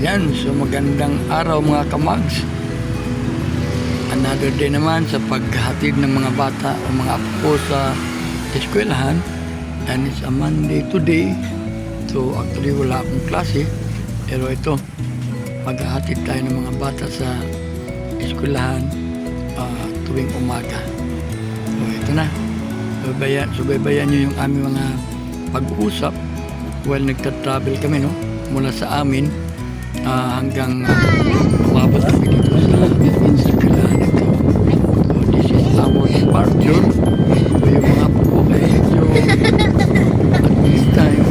Yan, so magandang araw mga kamags. Another day naman sa paghatid ng mga bata o mga apo sa eskwelahan. And it's a Monday today. So actually wala akong klase. Pero ito, maghahatid tayo ng mga bata sa eskwelahan tuwing umaga. So ito na. Subaybayan nyo yung aming mga pag-uusap while nagta-travel kami, no? Mula sa amin hanggang umabot kami dito sa eskwelahan ito. So this is our departure. So yung mga po kayo medyo at this time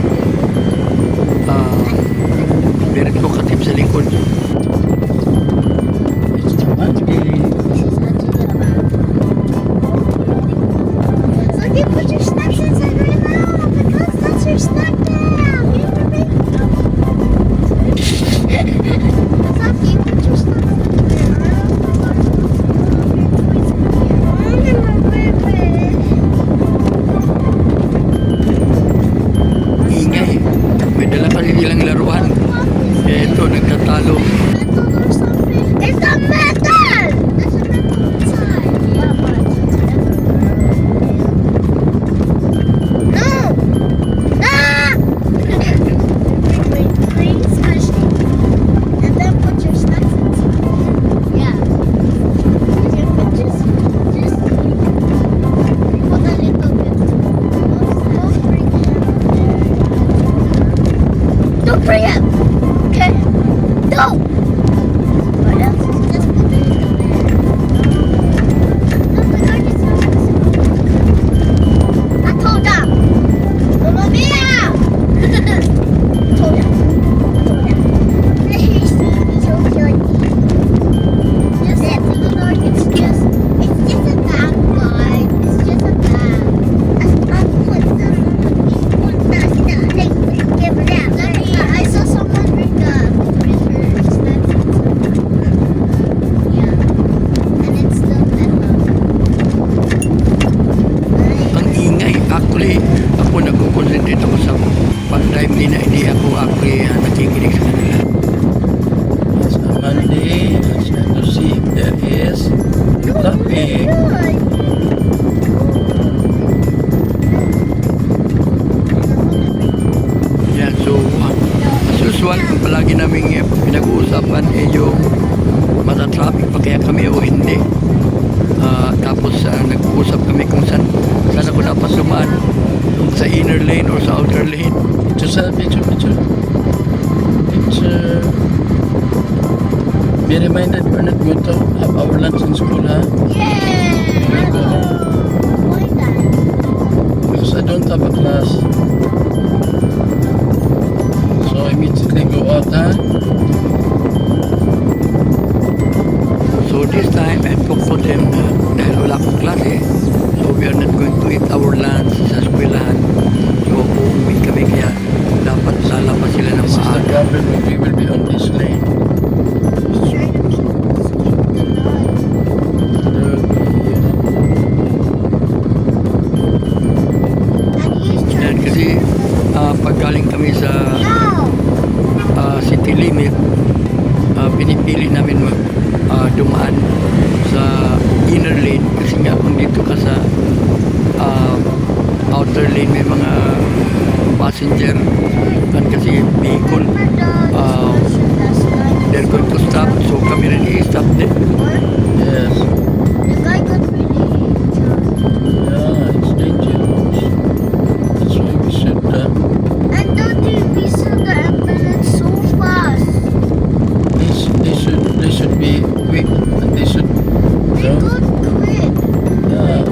very talkative sa likod. It's too much. Okay, put your snacks inside right now because that's your snack now. Give it to me. Sophie, put your snacks in there. Ingay. May dala kasi silang laruan. Ito, nagtatalo. It's a metal! There's a metal inside. Yeah, but it's no! Ah! Wait, smash it. And then put your snacks inside. Yeah. You can just put a little bit. Don't bring it! Okay? Don't! What else? Just put it in there. No, the garden is not. I told them! Mamma mia! Told them. He's so cute. Just it. The garden, it's just a bag, guys. It's just a bag. I'll put them. Put that. Give it out. I saw someone bring the snacks inside. Yeah. And it's still metal. Ang ingay. Actually, ako nagko-concentrate ako sa pag-drive nila. Hindi ako actually nakikinig sa kanila. It's a Monday. Let's try to see if there is traffic. Yeah, so as usual, ang palagi namin pinag-uusapan yung matatraffic pa kaya kami o hindi. Tapos nag-uusap kami kung saan ako dapat dumaan, kung sa inner lane or sa outer lane. Picture. Be reminded we're not going to have our lunch in school, huh? Yeah! We'll go Why that? because I don't have a class. So immediately go out, huh? So this time, I talked to them na dahil wala akong klase, so we are not going to eat our lunch sa eskwelahan. So uuwi kami kaya dapat lalabas sila ng This is the maaga. problem when we will be on this lane. He's trying to keep the line. There will be, And he's Yan trying to... kasi pag galing kami sa No! city limit, pinipili namin dumaan sa inner lane kasi nga kung dito ka sa outer lane may mga passenger kan kasi vehicle they're going to stop, so kami rin i-stop din. yes. The guy got really hurt. Yeah, it's dangerous. That's why we should, And Daddy, we saw the ambulance so fast. they should be quick and they should, They got quick yeah,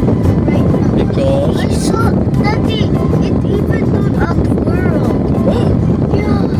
right now. because, I saw, Daddy, it even did a whirl. wow, Yeah.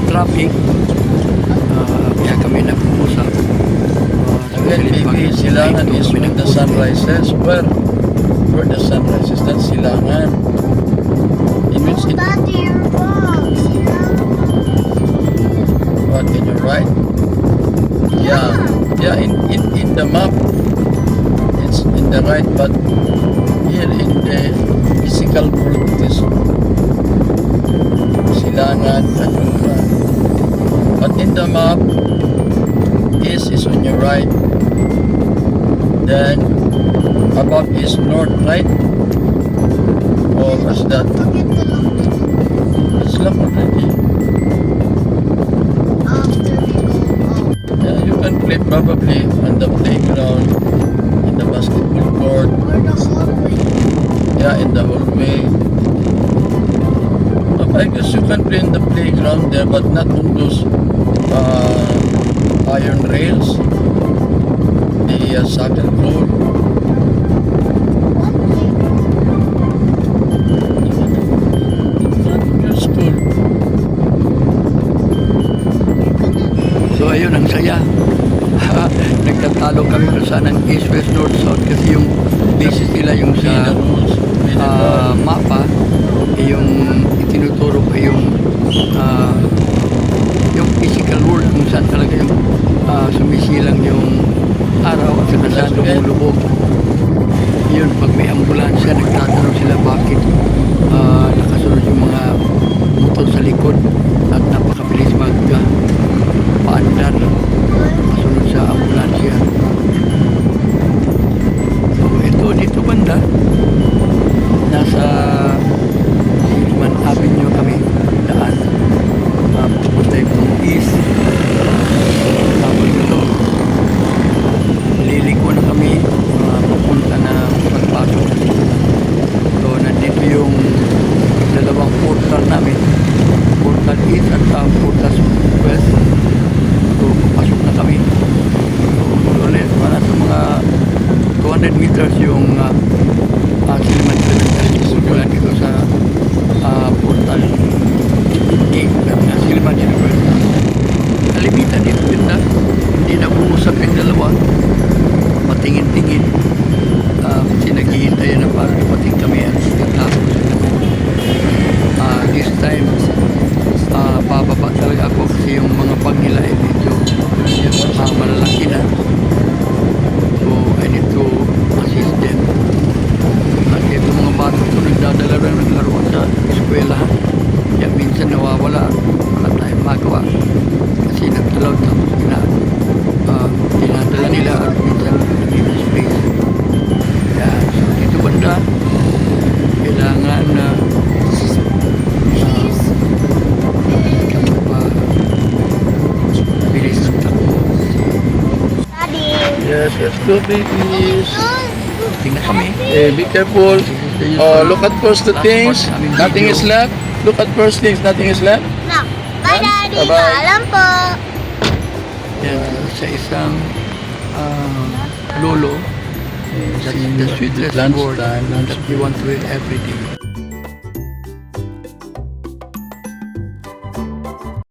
traffic. Kaya kami nag-uusap. Again, maybe Silangan is when the sun rises. Where the sun rises, that's Silangan. In which it, Daddy, you're wrong. what, in your right? Yeah, in the map, it's in the right, but here in the physical world, it is Silangan and Ultra. But in the map, east is on your right, then above is north, right? Or what's that? Forget the lock It's locked already. after we go out. Yeah, you can play probably on the playground, in the basketball court, Or the hallway. yeah, in the hallway. I guess you can play in the playground there, but not on those iron rails, the soccer court. What In front of your school. So ayun, ang saya. Nagtatalo kami kung saan ang east, west, north, south kasi yung basis nila yung Be the sa rules. Be the law. mapa, yung itinuturo ko yung physical world kung saan talaga yung sumisilang yung araw at saka saan lumulubog. Yun, pag may ambulansya, nagtatanong sila bakit nakasunod yung mga motor sa likod at napakabilis paandar kasunod sa ambulansya. So ito, dito banda, nasa Silman Avenue kami daan. Pupunta yung east. Tapos ito, liliko na kami papunta na pagpasok. So nandito yung dalawang portal namin. Portal east at portal west. So papasok na kami. So ulit, para sa mga 200 meters yung Silman Elementary School mula dito sa portal gate ng Silman University. Kalimitan dito ganda. Hindi na umusap yung dalawa. Patingin-tingin. Kasi naghihintay na para ipating kami at tapos. This time, bababa talaga ako kasi yung mga bag nila ay medyo malalaki na. So, I need to assist them. Kasi itong mga bata ko nagdadala na ng laruan sa eskwelahan. Kaya minsan nawawala. Wala tayong magawa. Kasi nagtalaw tapos tinadala nila at minsan naging space. Kaya so dito banda, kailangan na bilis ng takbo. Daddy. Yes, let's go, babies. Tingnan kami. Be careful. Look at first the things. Nothing is left. Look at first things. Nothing is left. No. Bye, Daddy. Bye-bye. Paalam po. Yan, sa isang lolo, that's the sweetest word Lunchtime, that we want to hear every day.